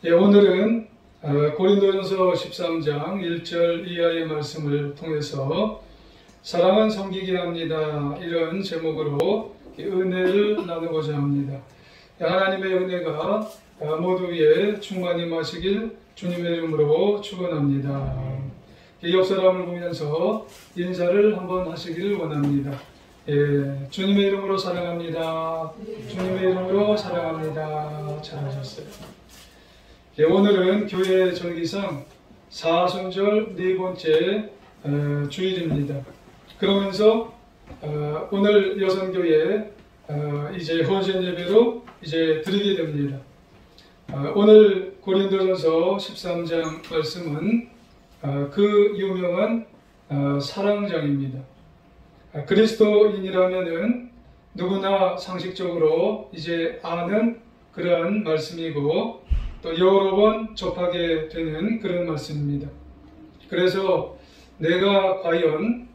오늘은 고린도전서 13장 1절 이하의 말씀을 통해서 사랑은 섬기게 합니다, 이런 제목으로 은혜를 나누고자 합니다. 하나님의 은혜가 모두 위에 충만히 마시길 주님의 이름으로 축원합니다. 옆 사람을 보면서 인사를 한번 하시기를 원합니다. 주님의 이름으로 사랑합니다. 주님의 이름으로 사랑합니다. 잘하셨어요. 오늘은 교회 절기상 사순절 네 번째 주일입니다. 그러면서 오늘 여선교회 이제 헌신 예배로 이제 드리게 됩니다. 오늘 고린도전서 13장 말씀은 그 유명한 사랑장입니다. 그리스도인이라면은 누구나 상식적으로 이제 아는 그러한 말씀이고 또 여러 번 접하게 되는 그런 말씀입니다. 그래서 내가 과연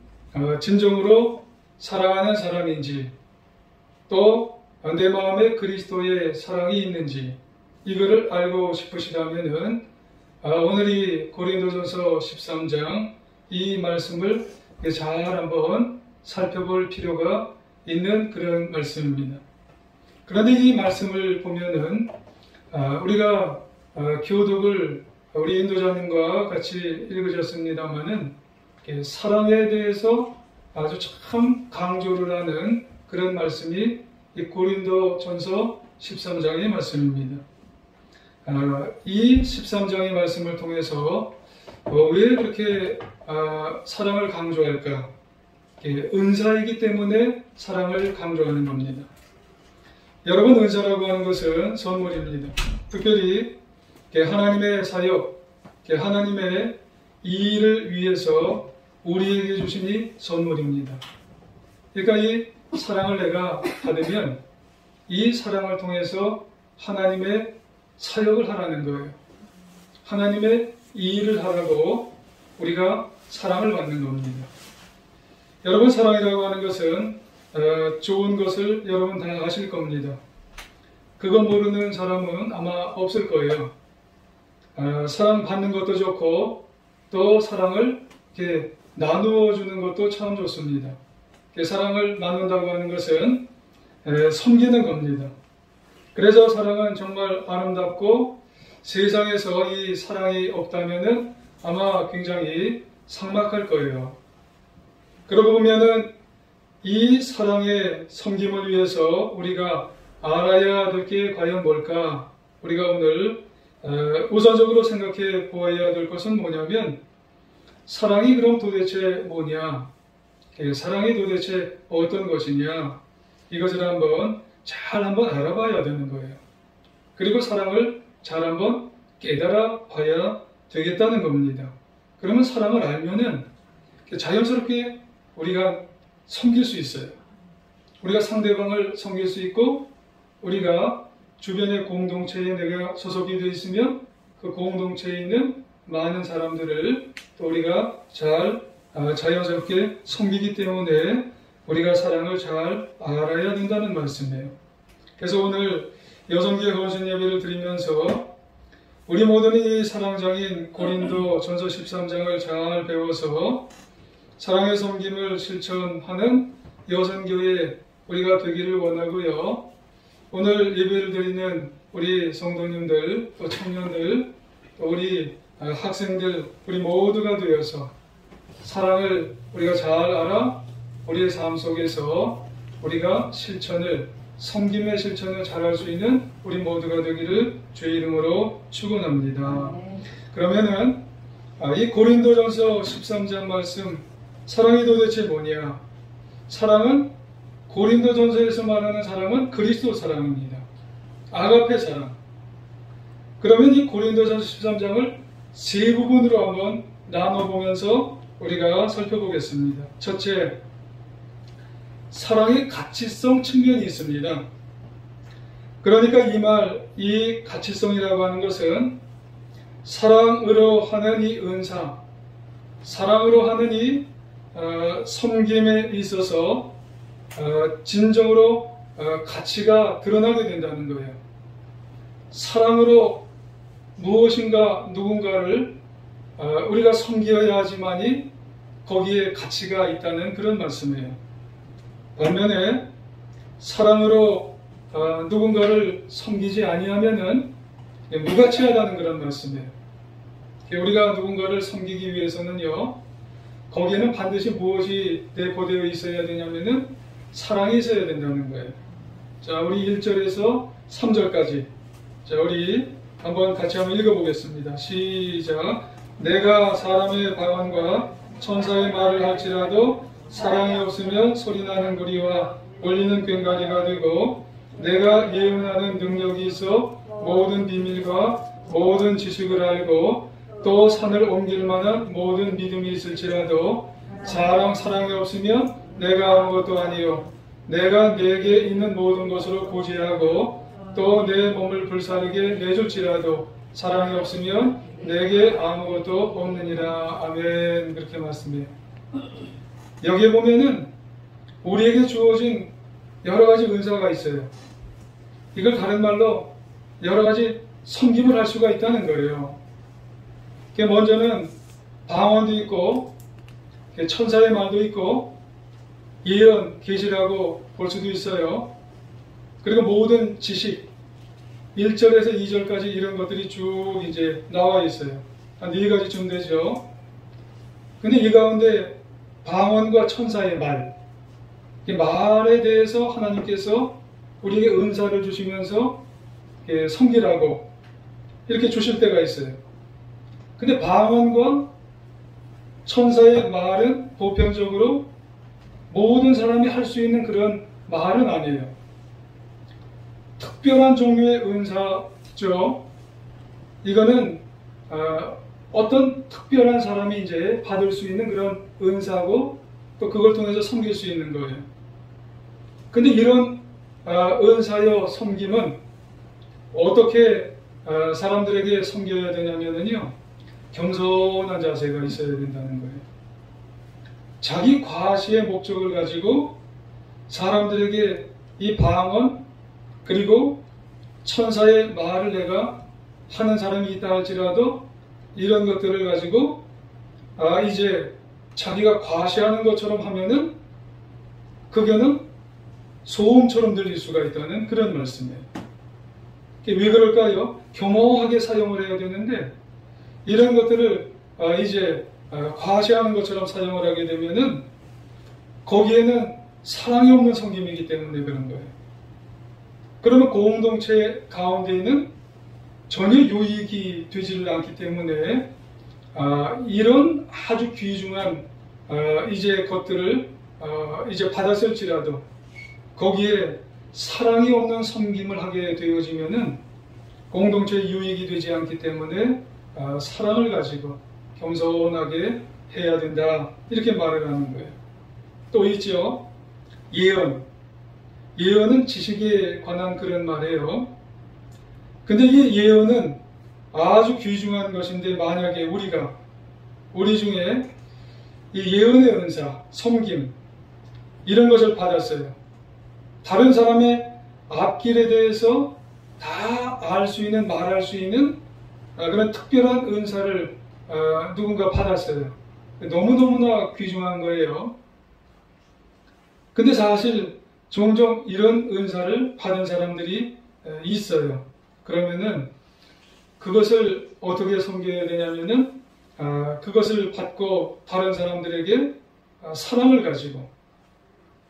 진정으로 사랑하는 사람인지 또 내 마음에 그리스도의 사랑이 있는지 이거를 알고 싶으시다면은 오늘 이 고린도전서 13장 이 말씀을 잘 한번 살펴볼 필요가 있는 그런 말씀입니다. 그런데 이 말씀을 보면은 우리가 교독을 우리 인도자님과 같이 읽으셨습니다마는 사랑에 대해서 아주 참 강조를 하는 그런 말씀이 이 고린도전서 13장의 말씀입니다. 이 13장의 말씀을 통해서 왜 그렇게 사랑을 강조할까? 은사이기 때문에 사랑을 강조하는 겁니다. 여러분, 은사라고 하는 것은 선물입니다. 특별히 하나님의 사역, 하나님의 이 일을 위해서 우리에게 주시니 선물입니다. 그러니까 이 사랑을 내가 받으면 이 사랑을 통해서 하나님의 사역을 하라는 거예요. 하나님의 이 일을 하라고 우리가 사랑을 받는 겁니다. 여러분, 사랑이라고 하는 것은 좋은 것을 여러분 다 아실 겁니다. 그거 모르는 사람은 아마 없을 거예요. 사랑 받는 것도 좋고 또 사랑을 이렇게 나누어 주는 것도 참 좋습니다. 사랑을 나눈다고 하는 것은 섬기는 겁니다. 그래서 사랑은 정말 아름답고 세상에서 이 사랑이 없다면은 아마 굉장히 삭막할 거예요. 그러고 보면은 이 사랑의 섬김을 위해서 우리가 알아야 될 게 과연 뭘까? 우리가 오늘 우선적으로 생각해 보아야 될 것은 뭐냐면 사랑이 그럼 도대체 뭐냐? 사랑이 도대체 어떤 것이냐? 이것을 한번 알아봐야 되는 거예요. 그리고 사랑을 잘 한번 깨달아 봐야 되겠다는 겁니다. 그러면 사랑을 알면은 자연스럽게 우리가 섬길 수 있어요. 우리가 상대방을 섬길 수 있고 우리가 주변의 공동체에 내가 소속이 되어 있으면 그 공동체에 있는 많은 사람들을 또 우리가 자연스럽게 섬기기 때문에 우리가 사랑을 잘 알아야 된다는 말씀이에요. 그래서 오늘 여성교회 헌신 예배를 드리면서 우리 모두는 이 사랑장인 고린도전서 13장을 잘 배워서 사랑의 섬김을 실천하는 여성교회 우리가 되기를 원하고요. 오늘 예배를 드리는 우리 성도님들, 또 청년들, 또 우리 학생들, 우리 모두가 되어서 사랑을 우리가 잘 알아 우리의 삶 속에서 우리가 섬김의 실천을 잘할 수 있는 우리 모두가 되기를 주의 이름으로 축원합니다. 그러면은 이 고린도전서 13장 말씀, 사랑이 도대체 뭐냐? 사랑은 고린도전서에서 말하는 사랑은 그리스도 사랑입니다. 아가페 사랑. 그러면 이 고린도전서 13장을 세 부분으로 한번 나눠보면서 우리가 살펴보겠습니다. 첫째, 사랑의 가치성 측면이 있습니다. 그러니까 이 가치성이라고 하는 것은 사랑으로 하는 이 은사, 사랑으로 하는 이 섬김에 있어서 진정으로 가치가 드러나게 된다는 거예요. 사랑으로 무엇인가 누군가를 우리가 섬겨야 하지만이 거기에 가치가 있다는 그런 말씀이에요. 반면에 사랑으로 누군가를 섬기지 아니하면은 무가치하다는 그런 말씀이에요. 우리가 누군가를 섬기기 위해서는요, 거기에는 반드시 무엇이 내포되어 있어야 되냐면은 사랑이 있어야 된다는 거예요. 자, 우리 1절에서 3절까지. 자, 우리 같이 한번 읽어보겠습니다. 시작. 내가 사람의 방언과 천사의 말을 할지라도 사랑이 없으면 소리나는 구리와 울리는 꽹과리가 되고, 내가 예언하는 능력이 있어 모든 비밀과 모든 지식을 알고 또 산을 옮길 만한 모든 믿음이 있을지라도 사랑이 없으면 내가 아무것도 아니요, 내가 내게 있는 모든 것으로 고지하고 또 내 몸을 불사르게 내줄지라도 사랑이 없으면 내게 아무것도 없느니라. 아멘. 그렇게 말씀해요. 여기에 보면은 우리에게 주어진 여러 가지 은사가 있어요. 이걸 다른 말로 여러 가지 섬김을 할 수가 있다는 거예요. 먼저는 방언도 있고 천사의 말도 있고 예언, 계시라고 볼 수도 있어요. 그리고 모든 지식, 1절에서 2절까지 이런 것들이 쭉 이제 나와 있어요. 한 4가지쯤 되죠. 근데 이 가운데 방언과 천사의 말, 이 말에 대해서 하나님께서 우리에게 은사를 주시면서 섬기라고 이렇게 주실 때가 있어요. 근데 방언과 천사의 말은 보편적으로 모든 사람이 할 수 있는 그런 말은 아니에요. 특별한 종류의 은사죠. 이거는 어떤 특별한 사람이 이제 받을 수 있는 그런 은사고 또 그걸 통해서 섬길 수 있는 거예요. 근데 이런 은사여 섬김은 어떻게 사람들에게 섬겨야 되냐면요, 겸손한 자세가 있어야 된다는 거예요. 자기 과시의 목적을 가지고 사람들에게 이 방언 그리고 천사의 말을 내가 하는 사람이 있다 할지라도 이런 것들을 가지고 이제 자기가 과시하는 것처럼 하면은 그게는 소음처럼 들릴 수가 있다는 그런 말씀이에요. 왜 그럴까요? 겸허하게 사용을 해야 되는데 이런 것들을 이제 과시하는 것처럼 사용을 하게 되면은 거기에는 사랑이 없는 섬김이기 때문에 그런 거예요. 그러면 공동체 가운데에는 전혀 유익이 되지를 않기 때문에 이런 아주 귀중한 이제 것들을 이제 받았을지라도 거기에 사랑이 없는 섬김을 하게 되어지면은 공동체에 유익이 되지 않기 때문에 사랑을 가지고 겸손하게 해야 된다, 이렇게 말을 하는 거예요. 또 있죠, 예언. 예언은 지식에 관한 그런 말이에요. 근데 이 예언은 아주 귀중한 것인데 만약에 우리 중에 이 예언의 은사, 섬김 이런 것을 받았어요. 다른 사람의 앞길에 대해서 다 알 수 있는, 말할 수 있는 그런 특별한 은사를 누군가 받았어요. 너무너무나 귀중한 거예요. 근데 사실 종종 이런 은사를 받은 사람들이 있어요. 그러면은 그것을 어떻게 섬겨야 되냐면은 그것을 받고 다른 사람들에게 사랑을 가지고,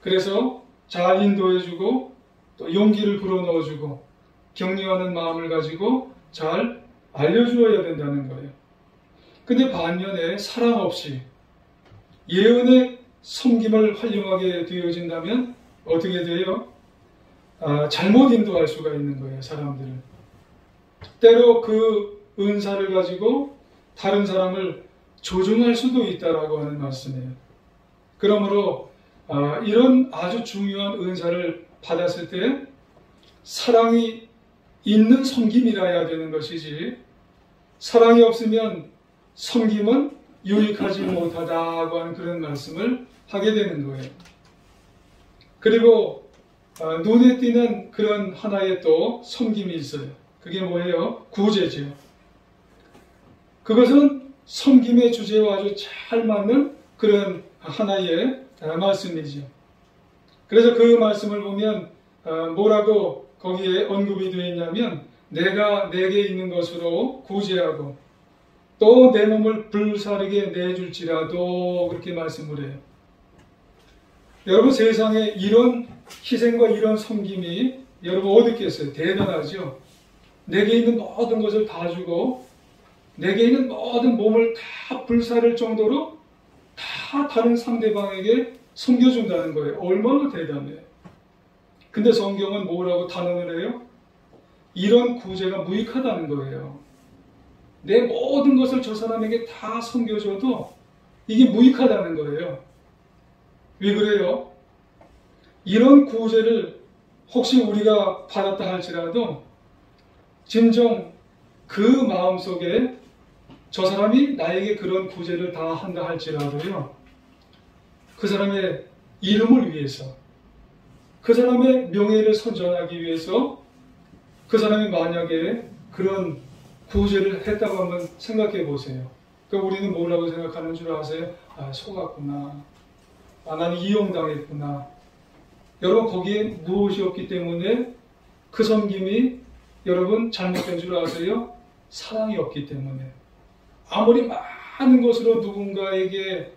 그래서 잘 인도해주고 또 용기를 불어넣어주고 격려하는 마음을 가지고 잘 알려주어야 된다는 거예요. 근데 반면에 사랑 없이 예언의 섬김을 활용하게 되어진다면 어떻게 돼요? 잘못 인도할 수가 있는 거예요, 사람들을. 때로 그 은사를 가지고 다른 사람을 조종할 수도 있다라고 하는 말씀이에요. 그러므로 이런 아주 중요한 은사를 받았을 때 사랑이 있는 섬김이라야 되는 것이지, 사랑이 없으면 섬김은 유익하지 못하다고 하는 그런 말씀을 하게 되는 거예요. 그리고 눈에 띄는 그런 하나의 또 섬김이 있어요. 그게 뭐예요? 구제죠. 그것은 섬김의 주제와 아주 잘 맞는 그런 하나의 말씀이죠. 그래서 그 말씀을 보면 뭐라고 거기에 언급이 되어 있냐면 내가 내게 있는 것으로 구제하고 또 내 몸을 불사르게 내줄지라도 그렇게 말씀을 해요. 여러분 세상에 이런 희생과 이런 섬김이 여러분 어디 있겠어요? 대단하죠. 내게 있는 모든 것을 다 주고 내게 있는 모든 몸을 다 불사를 정도로 다 다른 상대방에게 섬겨준다는 거예요. 얼마나 대단해요. 근데 성경은 뭐라고 단언을 해요? 이런 구제가 무익하다는 거예요. 내 모든 것을 저 사람에게 다 섬겨줘도 이게 무익하다는 거예요. 왜 그래요? 이런 구제를 혹시 우리가 받았다 할지라도 진정 그 마음속에 저 사람이 나에게 그런 구제를 다 한다 할지라도요. 그 사람의 이름을 위해서 그 사람의 명예를 선전하기 위해서 그 사람이 만약에 그런 구제를 했다고 한번 생각해 보세요. 그러니까 우리는 뭐라고 생각하는 줄 아세요? 아, 속았구나. 아, 나는 이용당했구나. 여러분 거기에 무엇이 없기 때문에 그 섬김이 여러분 잘못된 줄 아세요? 사랑이 없기 때문에. 아무리 많은 것으로 누군가에게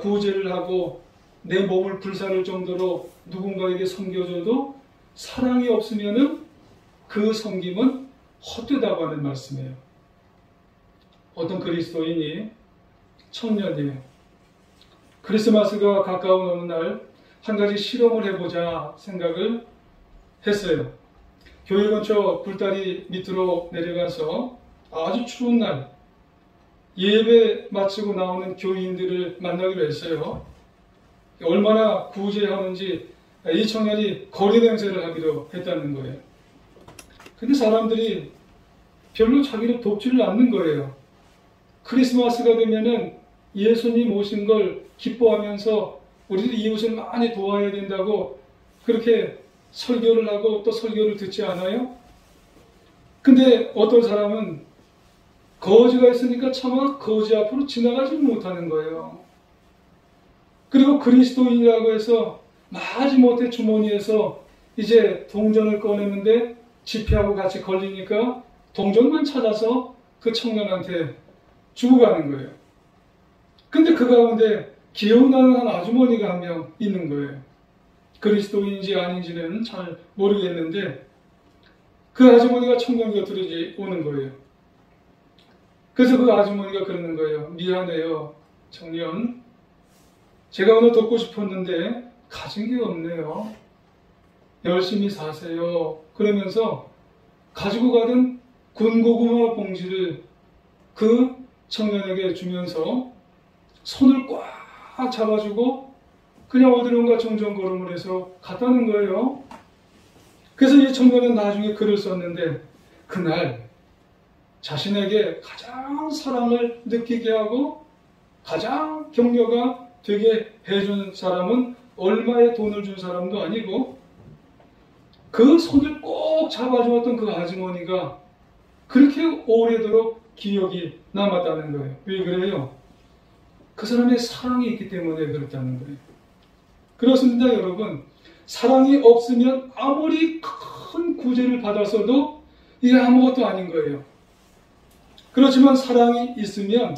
구제를 하고 내 몸을 불사를 정도로 누군가에게 섬겨줘도 사랑이 없으면은 그 섬김은 헛되다고 하는 말씀이에요. 어떤 그리스도인이 청년이에요. 크리스마스가 가까운 어느 날 한 가지 실험을 해보자 생각을 했어요. 교회 근처 굴다리 밑으로 내려가서 아주 추운 날 예배 마치고 나오는 교인들을 만나기로 했어요. 얼마나 구제하는지 이 청년이 거리 냄새를 하기로 했다는 거예요. 근데 사람들이 별로 자기를 돕지를 않는 거예요. 크리스마스가 되면은 예수님 오신 걸 기뻐하면서 우리도 이웃을 많이 도와야 된다고 그렇게 설교를 하고 또 설교를 듣지 않아요? 근데 어떤 사람은 거지가 있으니까 차마 거지 앞으로 지나가지 못하는 거예요. 그리고 그리스도인이라고 해서 마지못해 주머니에서 이제 동전을 꺼내는데 지폐하고 같이 걸리니까 동전만 찾아서 그 청년한테 주고 가는 거예요. 근데 그 가운데 기억나는 한 아주머니가 한 명 있는 거예요. 그리스도인인지 아닌지는 잘 모르겠는데 그 아주머니가 청년 곁으로 이제 오는 거예요. 그래서 그 아주머니가 그러는 거예요. 미안해요, 청년. 제가 오늘 돕고 싶었는데 가진 게 없네요. 열심히 사세요. 그러면서 가지고 가던 군고구마 봉지를 그 청년에게 주면서 손을 꽉 잡아주고 그냥 어디론가 정정걸음을 해서 갔다는 거예요. 그래서 이 청년은 나중에 글을 썼는데 그날 자신에게 가장 사랑을 느끼게 하고 가장 격려가 되게 해준 사람은 얼마의 돈을 준 사람도 아니고 그 손을 꼭 잡아주었던 그 아주머니가 그렇게 오래도록 기억이 남았다는 거예요. 왜 그래요? 그 사람의 사랑이 있기 때문에 그렇다는 거예요. 그렇습니다, 여러분. 사랑이 없으면 아무리 큰 구제를 받았어도 이게 아무것도 아닌 거예요. 그렇지만 사랑이 있으면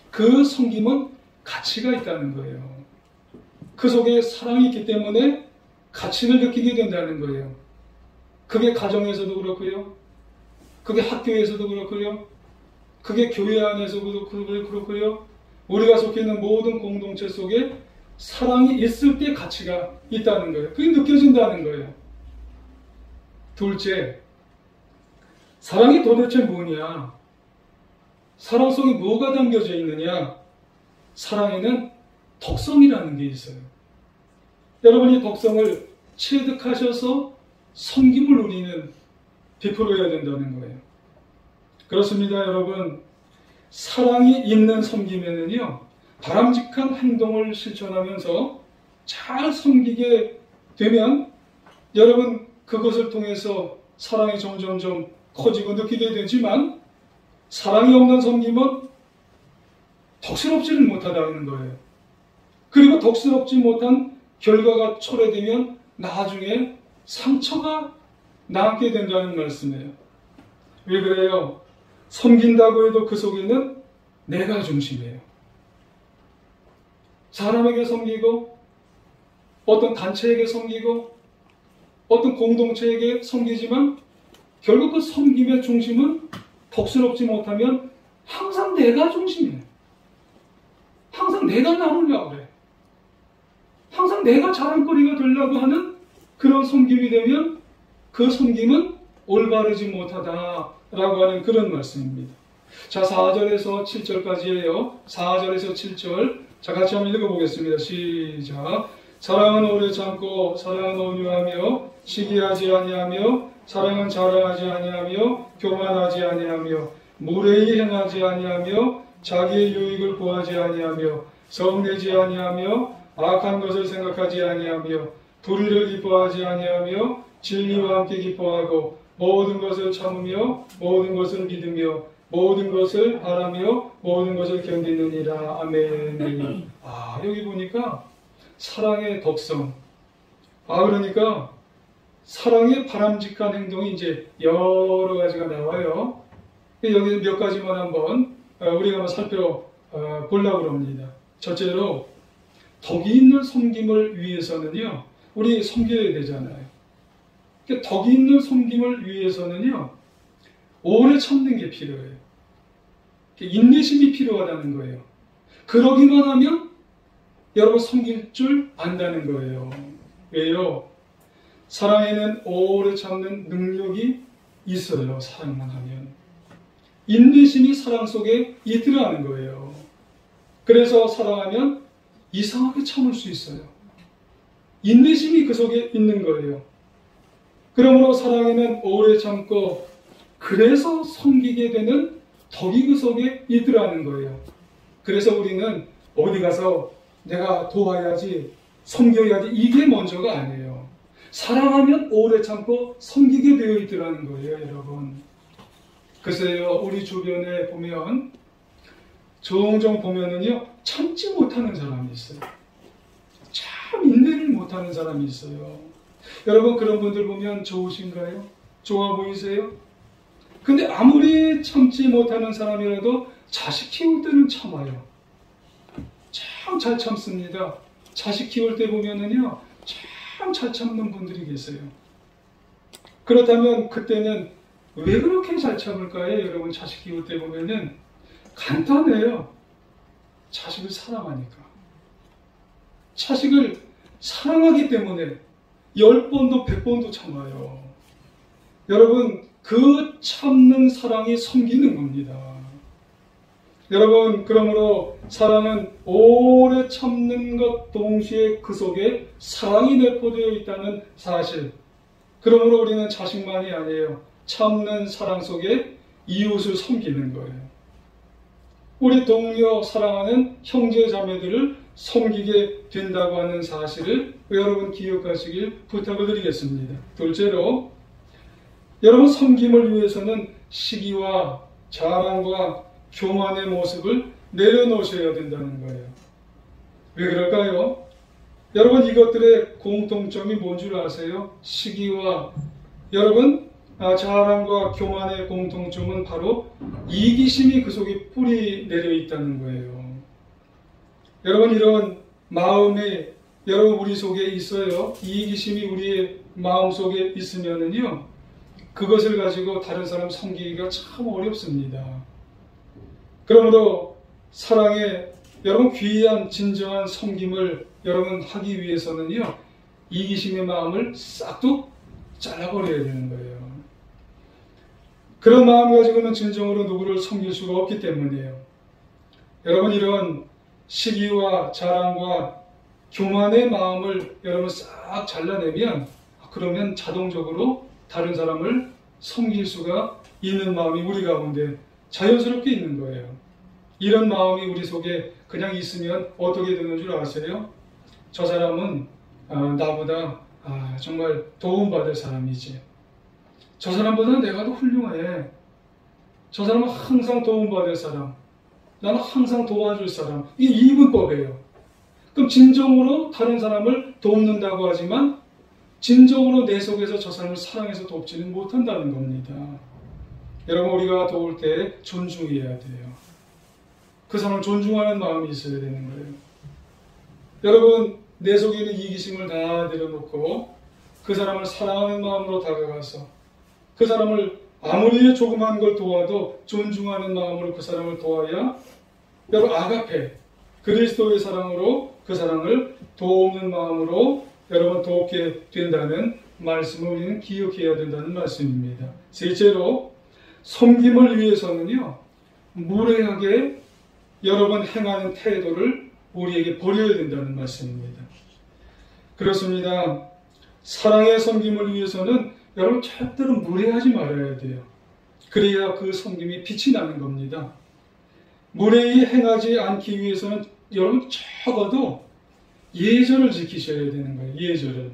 그 섬김은 가치가 있다는 거예요. 그 속에 사랑이 있기 때문에 가치를 느끼게 된다는 거예요. 그게 가정에서도 그렇고요. 그게 학교에서도 그렇고요. 그게 교회 안에서도 그렇고요. 우리가 속해 있는 모든 공동체 속에 사랑이 있을 때 가치가 있다는 거예요. 그게 느껴진다는 거예요. 둘째, 사랑이 도대체 뭐냐? 사랑 속에 뭐가 담겨져 있느냐? 사랑에는 덕성이라는 게 있어요. 여러분이 덕성을 체득하셔서 섬김을 우리는 베풀어야 된다는 거예요. 그렇습니다, 여러분. 사랑이 있는 섬김에는요, 바람직한 행동을 실천하면서 잘 섬기게 되면 여러분 그것을 통해서 사랑이 점점점 커지고 느끼게 되지만 사랑이 없는 섬김은 덕스럽지를 못하다는 거예요. 그리고 덕스럽지 못한 결과가 초래되면 나중에 상처가 남게 된다는 말씀이에요. 왜 그래요? 섬긴다고 해도 그 속에는 내가 중심이에요. 사람에게 섬기고 어떤 단체에게 섬기고 어떤 공동체에게 섬기지만 결국 그 섬김의 중심은 덕스럽지 못하면 항상 내가 중심이에요. 항상 내가 나오려고 그래. 항상 내가 자랑거리가 되려고 하는 그런 섬김이 되면 그 섬김은 올바르지 못하다라고 하는 그런 말씀입니다. 자, 4절에서 7절까지예요. 4절에서 7절. 자, 같이 한번 읽어보겠습니다. 시작. 사랑은 오래 참고 사랑은 온유하며 시기하지 아니하며 사랑은 자랑하지 아니하며 교만하지 아니하며 무례히 행하지 아니하며 자기의 유익을 구하지 아니하며 성내지 아니하며 악한 것을 생각하지 아니하며 불의를 기뻐하지 아니하며 진리와 함께 기뻐하고 모든 것을 참으며 모든 것을 믿으며 모든 것을 바라며 모든 것을 견디느니라. 아멘. 여기 보니까 사랑의 덕성. 그러니까 사랑의 바람직한 행동이 이제 여러 가지가 나와요. 여기 몇 가지만 한번 우리가 한번 살펴보려고 합니다. 첫째로 덕이 있는 섬김을 위해서는요, 우리 섬겨야 되잖아요. 덕이 있는 섬김을 위해서는요, 오래 참는 게 필요해요. 인내심이 필요하다는 거예요. 그러기만 하면 여러분 섬길 줄 안다는 거예요. 왜요? 사랑에는 오래 참는 능력이 있어요. 사랑만 하면. 인내심이 사랑 속에 있더라는 거예요. 그래서 사랑하면 이상하게 참을 수 있어요. 인내심이 그 속에 있는 거예요. 그러므로 사랑에는 오래 참고 그래서 섬기게 되는 덕이 그 속에 있더라는 거예요. 그래서 우리는 어디 가서 내가 도와야지, 섬겨야지, 이게 먼저가 아니에요. 사랑하면 오래 참고 섬기게 되어 있더라는 거예요, 여러분. 글쎄요, 우리 주변에 보면 종종 보면은요, 참지 못하는 사람이 있어요. 참 인내를 못하는 사람이 있어요. 여러분, 그런 분들 보면 좋으신가요? 좋아 보이세요? 근데 아무리 참지 못하는 사람이라도 자식 키울 때는 참아요. 참 잘 참습니다. 자식 키울 때 보면은요, 참 잘 참는 분들이 계세요. 그렇다면 그때는 왜 그렇게 잘 참을까요? 여러분, 자식 키울 때 보면은 간단해요. 자식을 사랑하니까. 자식을 사랑하기 때문에 10번도 100번도 참아요. 여러분, 그 참는 사랑이 섬기는 겁니다. 여러분, 그러므로 사랑은 오래 참는 것 동시에 그 속에 사랑이 내포되어 있다는 사실. 그러므로 우리는 자식만이 아니에요. 참는 사랑 속에 이웃을 섬기는 거예요. 우리 동료 사랑하는 형제 자매들을 섬기게 된다고 하는 사실을 여러분 기억하시길 부탁을 드리겠습니다. 둘째로, 여러분 섬김을 위해서는 시기와 자랑과 교만의 모습을 내려놓으셔야 된다는 거예요. 왜 그럴까요? 여러분, 이것들의 공통점이 뭔 줄 아세요? 시기와 여러분 자랑과 교만의 공통점은 바로 이기심이 그 속에 뿌리 내려 있다는 거예요. 여러분, 이런 마음이 여러분 우리 속에 있어요. 이기심이 우리의 마음 속에 있으면은요, 그것을 가지고 다른 사람 섬기기가 참 어렵습니다. 그러므로 사랑의 여러분 귀한 진정한 섬김을 여러분 하기 위해서는요, 이기심의 마음을 싹둑 잘라버려야 되는 거예요. 그런 마음 가지고는 진정으로 누구를 섬길 수가 없기 때문이에요. 여러분, 이런 시기와 자랑과 교만의 마음을 여러분 싹 잘라내면, 그러면 자동적으로 다른 사람을 섬길 수가 있는 마음이 우리 가운데 자연스럽게 있는 거예요. 이런 마음이 우리 속에 그냥 있으면 어떻게 되는 줄 아세요? 저 사람은 나보다 정말 도움받을 사람이지. 저 사람보다 내가 더 훌륭해. 저 사람은 항상 도움받을 사람, 나는 항상 도와줄 사람. 이게 이분법이에요. 그럼 진정으로 다른 사람을 돕는다고 하지만 진정으로 내 속에서 저 사람을 사랑해서 돕지는 못한다는 겁니다. 여러분, 우리가 도울 때 존중해야 돼요. 그 사람을 존중하는 마음이 있어야 되는 거예요. 여러분, 내 속에 있는 이기심을 다 내려놓고 그 사람을 사랑하는 마음으로 다가가서 그 사람을 아무리 조그만 걸 도와도 존중하는 마음으로 그 사람을 도와야 여러분 아가페, 그리스도의 사랑으로 그 사랑을 도우는 마음으로 여러분 돕게 된다는 말씀을 우리는 기억해야 된다는 말씀입니다. 셋째로, 섬김을 위해서는요, 무례하게 여러분 행하는 태도를 우리에게 버려야 된다는 말씀입니다. 그렇습니다. 사랑의 섬김을 위해서는 여러분 절대로 무례하지 말아야 돼요. 그래야 그 섬김이 빛이 나는 겁니다. 무례히 행하지 않기 위해서는 여러분 적어도 예절을 지키셔야 되는 거예요. 예절을.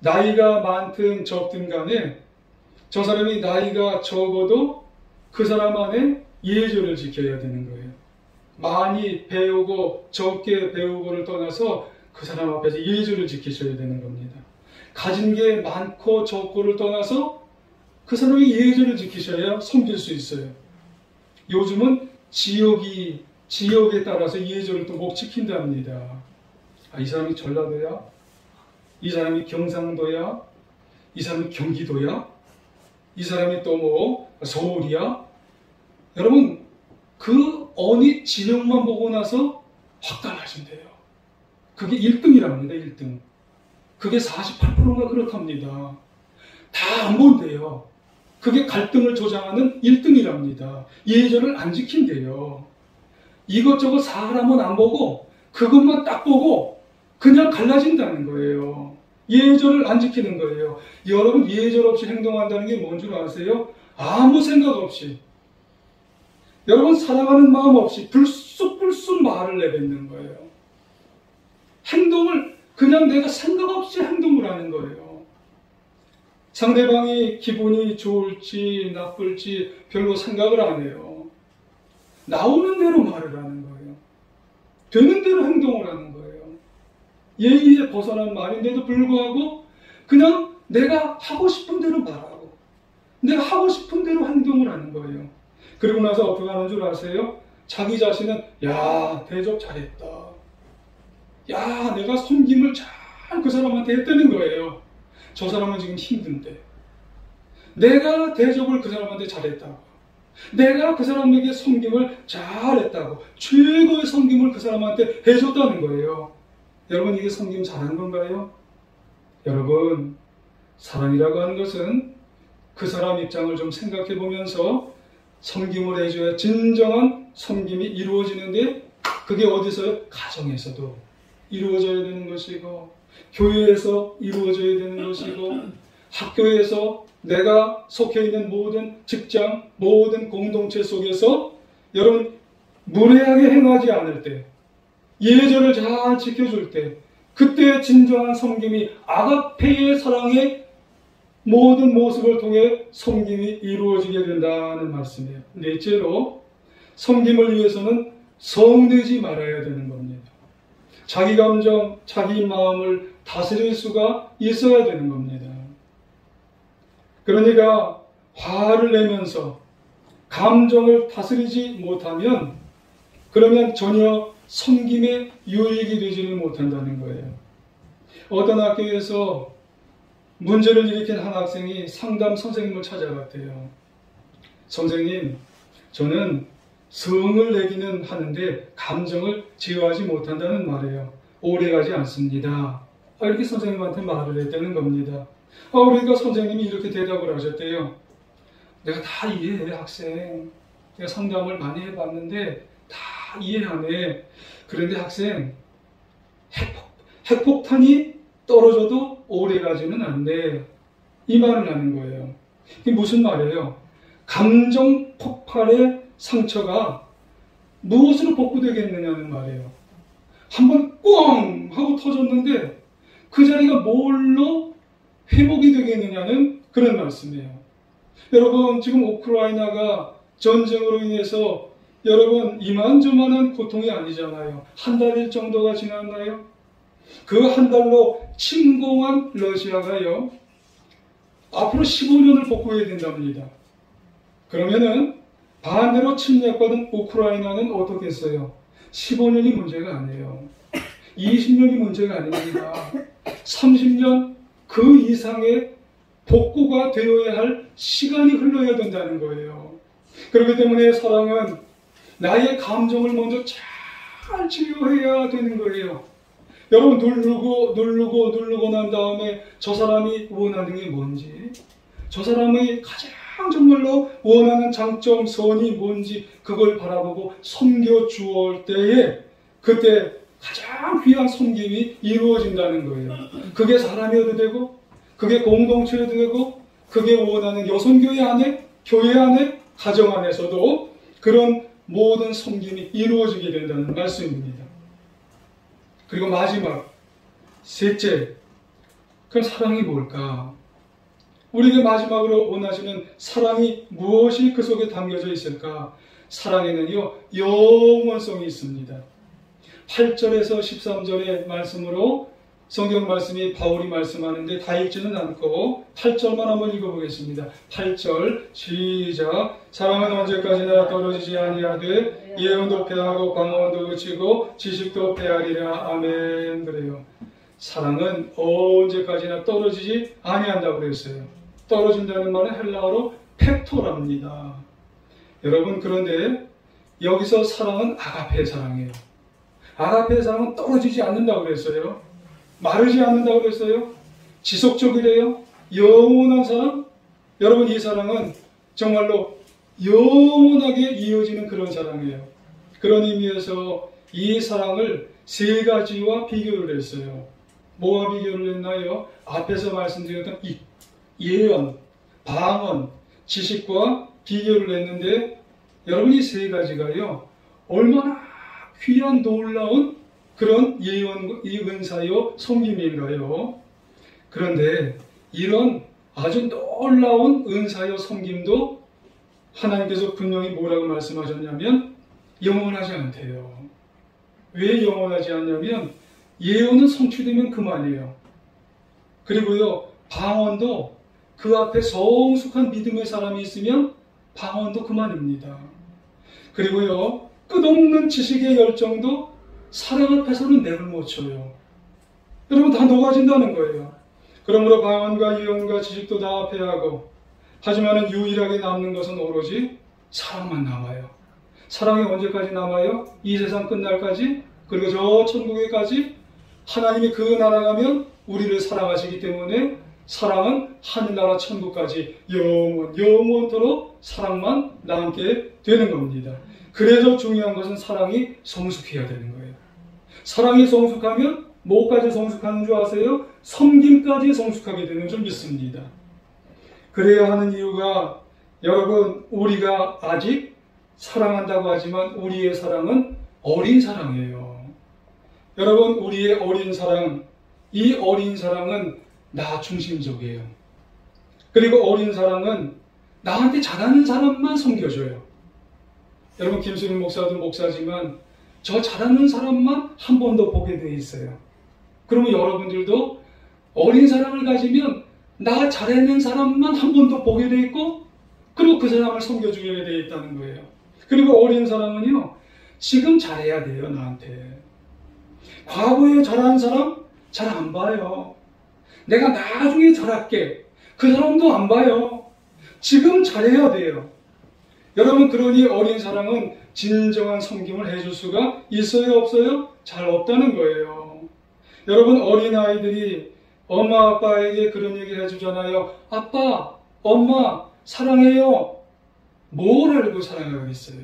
나이가 많든 적든 간에 저 사람이 나이가 적어도 그 사람 안에 예절을 지켜야 되는 거예요. 많이 배우고 적게 배우고를 떠나서 그 사람 앞에서 예절을 지키셔야 되는 겁니다. 가진 게 많고 적고를 떠나서 그 사람이 예절을 지키셔야 섬길 수 있어요. 요즘은 지역에 따라서 예절을 또 못 지킨답니다. 이 사람이 전라도야? 이 사람이 경상도야? 이 사람이 경기도야? 이 사람이 또 뭐 서울이야? 여러분, 그 어느 지역만 보고 나서 확답하신대요. 그게 1등이랍니다. 1등. 그게 48%가 그렇답니다. 다 안 본대요. 그게 갈등을 조장하는 1등이랍니다. 예절을 안 지킨대요. 이것저것 사람은 안 보고 그것만 딱 보고 그냥 갈라진다는 거예요. 예절을 안 지키는 거예요. 여러분, 예절 없이 행동한다는 게 뭔 줄 아세요? 아무 생각 없이, 여러분 사랑하는 마음 없이 불쑥불쑥 말을 내뱉는 거예요. 행동을 그냥 내가 생각 없이 행동을 하는 거예요. 상대방이 기분이 좋을지 나쁠지 별로 생각을 안 해요. 나오는 대로 말을 하는 거예요. 되는 대로 행동을 하는 거예요. 예의에 벗어난 말인데도 불구하고 그냥 내가 하고 싶은 대로 말하고 내가 하고 싶은 대로 행동을 하는 거예요. 그리고 나서 어떻게 하는 줄 아세요? 자기 자신은 야, 대접 잘했다. 야, 내가 섬김을 잘 그 사람한테 했다는 거예요. 저 사람은 지금 힘든데 내가 대접을 그 사람한테 잘했다고, 내가 그 사람에게 섬김을 잘했다고, 최고의 섬김을 그 사람한테 해줬다는 거예요. 여러분, 이게 섬김 잘한 건가요? 여러분, 사랑이라고 하는 것은 그 사람 입장을 좀 생각해 보면서 섬김을 해줘야 진정한 섬김이 이루어지는데, 그게 어디서요? 가정에서도 이루어져야 되는 것이고, 교회에서 이루어져야 되는 것이고, 학교에서 내가 속해 있는 모든 직장, 모든 공동체 속에서 여러분 무례하게 행하지 않을 때, 예절을 잘 지켜줄 때, 그때 진정한 섬김이 아가페의 사랑의 모든 모습을 통해 섬김이 이루어지게 된다는 말씀이에요. 넷째로, 섬김을 위해서는 성내지 말아야 되는 겁니다. 자기 감정, 자기 마음을 다스릴 수가 있어야 되는 겁니다. 그러니까 화를 내면서 감정을 다스리지 못하면 그러면 전혀 섬김에 유익이 되지는 못한다는 거예요. 어떤 학교에서 문제를 일으킨 한 학생이 상담 선생님을 찾아갔대요. 선생님, 저는 성을 내기는 하는데 감정을 제어하지 못한다는 말이에요. 오래가지 않습니다. 이렇게 선생님한테 말을 했다는 겁니다. 그러니까 선생님이 이렇게 대답을 하셨대요. 내가 다 이해해, 학생. 내가 상담을 많이 해봤는데 다 이해하네. 그런데 학생, 핵폭탄이 떨어져도 오래가지는 않네. 이 말을 하는 거예요. 이게 무슨 말이에요? 감정 폭발의 상처가 무엇으로 복구되겠느냐는 말이에요. 한번 꽝 하고 터졌는데 그 자리가 뭘로 회복이 되겠느냐는 그런 말씀이에요. 여러분, 지금 우크라이나가 전쟁으로 인해서 여러분 이만저만한 고통이 아니잖아요. 한 달일 정도가 지났나요? 그 한 달로 침공한 러시아가요, 앞으로 15년을 복구해야 된답니다. 그러면은 반대로 침략받은 우크라이나는 어떻게 했어요? 15년이 문제가 아니에요. 20년이 문제가 아닙니다. 30년 그 이상의 복구가 되어야 할 시간이 흘러야 된다는 거예요. 그렇기 때문에 사랑은 나의 감정을 먼저 잘 치유해야 되는 거예요. 여러분 누르고 난 다음에 저 사람이 원하는 게 뭔지, 저 사람의 가장 정말로 원하는 장점, 선이 뭔지 그걸 바라보고 섬겨주올 때에 그때 가장 귀한 섬김이 이루어진다는 거예요. 그게 사람이어도 되고, 그게 공동체여도 되고, 그게 원하는 여성교회 안에, 교회 안에, 가정 안에서도 그런 모든 섬김이 이루어지게 된다는 말씀입니다. 그리고 마지막, 셋째, 그럼 사랑이 뭘까? 우리에게 마지막으로 원하시는 사랑이 무엇이 그 속에 담겨져 있을까? 사랑에는요, 영원성이 있습니다. 8절에서 13절의 말씀으로 성경 말씀이 바울이 말씀하는데 다 읽지는 않고 8절만 한번 읽어보겠습니다. 8절 시작. 사랑은 언제까지나 떨어지지 아니하되 예언도 패하고 방언도 그치고 지식도 패하리라. 아멘. 그래요. 사랑은 언제까지나 떨어지지 아니한다고 그랬어요. 떨어진다는 말은 헬라어로 펩토랍니다. 여러분, 그런데 여기서 사랑은 아가페 사랑이에요. 아가페 사랑은 떨어지지 않는다고 그랬어요. 마르지 않는다고 그랬어요. 지속적이래요. 영원한 사랑. 여러분, 이 사랑은 정말로 영원하게 이어지는 그런 사랑이에요. 그런 의미에서 이 사랑을 세 가지와 비교를 했어요. 뭐와 비교를 했나요? 앞에서 말씀드렸던 이 예언, 방언, 지식과 비교를 했는데 여러분, 이 세 가지가요, 얼마나 귀한 놀라운 그런 예언, 이 은사요, 섬김인가요? 그런데 이런 아주 놀라운 은사요, 섬김도 하나님께서 분명히 뭐라고 말씀하셨냐면 영원하지 않대요. 왜 영원하지 않냐면 예언은 성취되면 그만이에요. 그리고요, 방언도 그 앞에 성숙한 믿음의 사람이 있으면 방언도 그만입니다. 그리고요, 끝없는 지식의 열정도 사랑 앞에서는 맥을 못 쳐요. 여러분, 다 녹아진다는 거예요. 그러므로 방언과 예언과 지식도 다 패하고, 하지만 유일하게 남는 것은 오로지 사랑만 남아요. 사랑이 언제까지 남아요? 이 세상 끝날까지, 그리고 저 천국에까지. 하나님이 그 나라 가면 우리를 사랑하시기 때문에 사랑은 하늘나라 천국까지 영원토록 사랑만 남게 되는 겁니다. 그래서 중요한 것은 사랑이 성숙해야 되는 거예요. 사랑이 성숙하면 뭐까지 성숙하는 줄 아세요? 섬김까지 성숙하게 되는 줄 믿습니다. 그래야 하는 이유가, 여러분, 우리가 아직 사랑한다고 하지만 우리의 사랑은 어린 사랑이에요. 여러분, 우리의 어린 사랑, 이 어린 사랑은 나 중심적이에요. 그리고 어린 사랑은 나한테 잘하는 사람만 섬겨줘요. 여러분, 김수민 목사도 목사지만 저 잘하는 사람만 한 번 더 보게 돼 있어요. 그러면 여러분들도 어린 사랑을 가지면 나 잘하는 사람만 한 번 더 보게 돼 있고, 그리고 그 사람을 섬겨주게 돼 있다는 거예요. 그리고 어린 사랑은요, 지금 잘해야 돼요, 나한테. 과거에 잘한 사람 잘 안 봐요. 내가 나중에 잘할게, 그 사람도 안 봐요. 지금 잘해야 돼요. 여러분, 그러니 어린 사랑은 진정한 섬김을 해줄 수가 있어요, 없어요? 잘 없다는 거예요. 여러분, 어린아이들이 엄마 아빠에게 그런 얘기 해주잖아요. 아빠, 엄마 사랑해요. 뭘 알고 사랑하겠어요?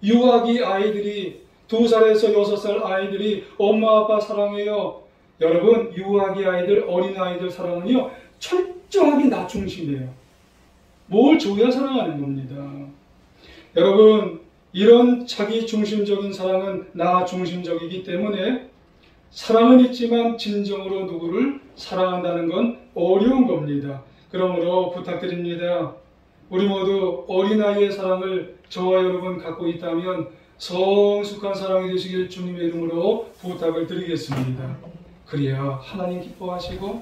유아기 아이들이, 2살에서 6살 아이들이 엄마 아빠 사랑해요. 여러분, 유아기 아이들, 어린아이들 사랑은요, 철저하게 나 중심이에요. 뭘 줘야 사랑하는 겁니다. 여러분, 이런 자기 중심적인 사랑은 나 중심적이기 때문에 사랑은 있지만 진정으로 누구를 사랑한다는 건 어려운 겁니다. 그러므로 부탁드립니다. 우리 모두 어린아이의 사랑을 저와 여러분 갖고 있다면 성숙한 사랑이 되시길 주님의 이름으로 부탁을 드리겠습니다. 그래야 하나님 기뻐하시고,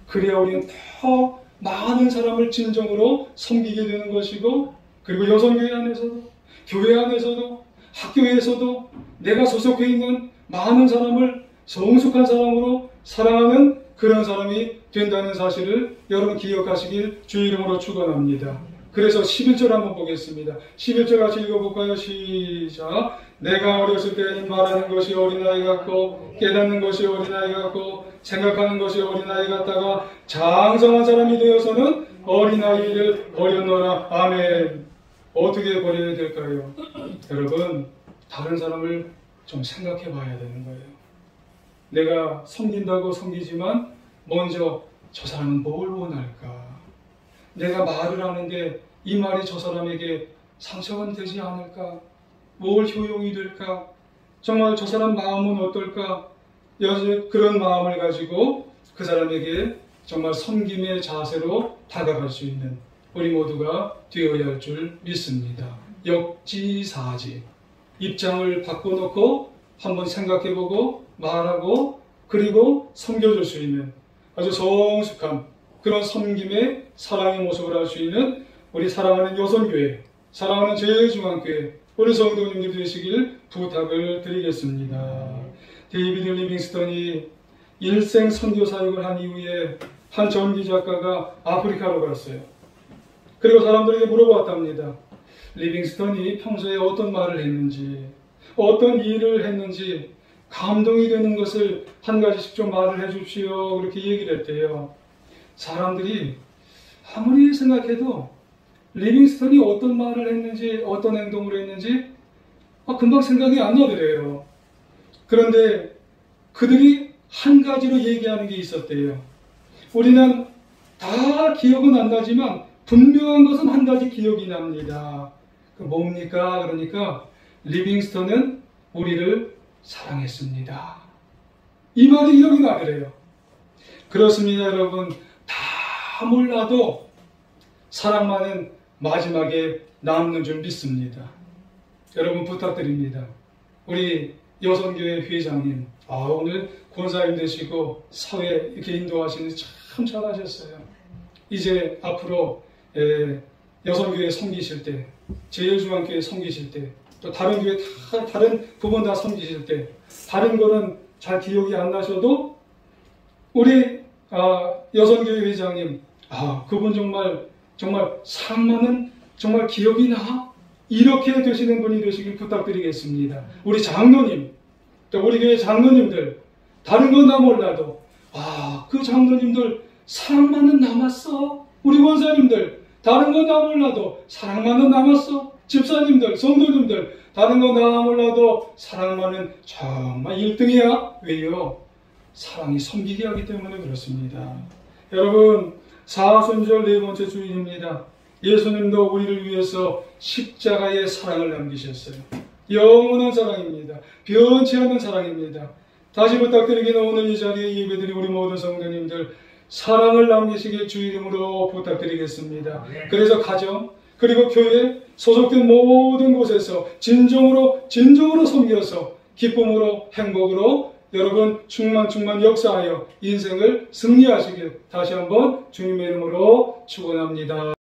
그래야 우리는 더 많은 사람을 진정으로 섬기게 되는 것이고, 그리고 여성교회 안에서도, 교회 안에서도, 학교에서도 내가 소속해 있는 많은 사람을 성숙한 사람으로 사랑하는 그런 사람이 된다는 사실을 여러분 기억하시길 주의 이름으로 축원합니다. 그래서 11절 한번 보겠습니다. 11절 같이 읽어볼까요? 시작. 내가 어렸을 때 말하는 것이 어린아이 같고 깨닫는 것이 어린아이 같고 생각하는 것이 어린아이 같다가 장성한 사람이 되어서는 어린아이를 버려놓으라. 아멘. 어떻게 버려야 될까요? 여러분, 다른 사람을 좀 생각해 봐야 되는 거예요. 내가 섬긴다고 섬기지만 먼저 저 사람은 뭘 원할까? 내가 말을 하는데 이 말이 저 사람에게 상처가 되지 않을까? 뭘 효용이 될까? 정말 저 사람 마음은 어떨까? 그런 마음을 가지고 그 사람에게 정말 섬김의 자세로 다가갈 수 있는 우리 모두가 되어야 할 줄 믿습니다. 역지사지. 입장을 바꿔놓고 한번 생각해보고 말하고 그리고 섬겨줄 수 있는 아주 성숙한 그런 섬김의 사랑의 모습을 할 수 있는 우리 사랑하는 여성교회, 사랑하는 제일중앙교회, 우리 성도님들 되시길 부탁을 드리겠습니다. 데이비드 리빙스턴이 일생 선교 사역을 한 이후에 한 전기 작가가 아프리카로 갔어요. 그리고 사람들에게 물어봤답니다. 리빙스턴이 평소에 어떤 말을 했는지, 어떤 일을 했는지 감동이 되는 것을 한 가지씩 좀 말을 해줍시오. 그렇게 얘기를 했대요. 사람들이 아무리 생각해도 리빙스턴이 어떤 말을 했는지 어떤 행동을 했는지 금방 생각이 안 나더래요. 그런데 그들이 한 가지로 얘기하는 게 있었대요. 우리는 다 기억은 안 나지만 분명한 것은 한 가지 기억이 납니다. 그 뭡니까? 그러니까 리빙스턴은 우리를 사랑했습니다. 이 말이 기억이 나더래요. 그렇습니다, 여러분. 다 몰라도 사랑만은 마지막에 남는 줄 믿습니다. 여러분 부탁드립니다. 우리 여성교회 회장님, 오늘 권사님 되시고 사회 이렇게 인도하시는 참 잘하셨어요. 이제 앞으로 여성교회 섬기실 때, 제일중앙교회 섬기실 때, 또 다른 교회 다른 부분 다 섬기실 때, 다른 거는 잘 기억이 안 나셔도 우리 여성교회 회장님, 그분 정말 사랑만은 정말 기억이 나? 이렇게 되시는 분이 되시길 부탁드리겠습니다. 우리 장로님, 또 우리 교회 장로님들, 다른 건 다 몰라도 그 장로님들 사랑만은 남았어. 우리 원사님들, 다른 건 다 몰라도 사랑만은 남았어. 집사님들, 성도님들, 다른 건 다 몰라도 사랑만은 정말 1등이야. 왜요? 사랑이 섬기게 하기 때문에 그렇습니다. 여러분, 사순절 네 번째 주일입니다. 예수님도 우리를 위해서 십자가의 사랑을 남기셨어요. 영원한 사랑입니다. 변치 않는 사랑입니다. 다시 부탁드리기는 오늘 이 자리에 예배드린 우리 모든 성도님들 사랑을 남기시길 주 이름으로 부탁드리겠습니다. 그래서 가정 그리고 교회 소속된 모든 곳에서 진정으로 섬겨서 기쁨으로 행복으로 여러분 충만 역사하여 인생을 승리하시길 다시 한번 주님의 이름으로 축원합니다.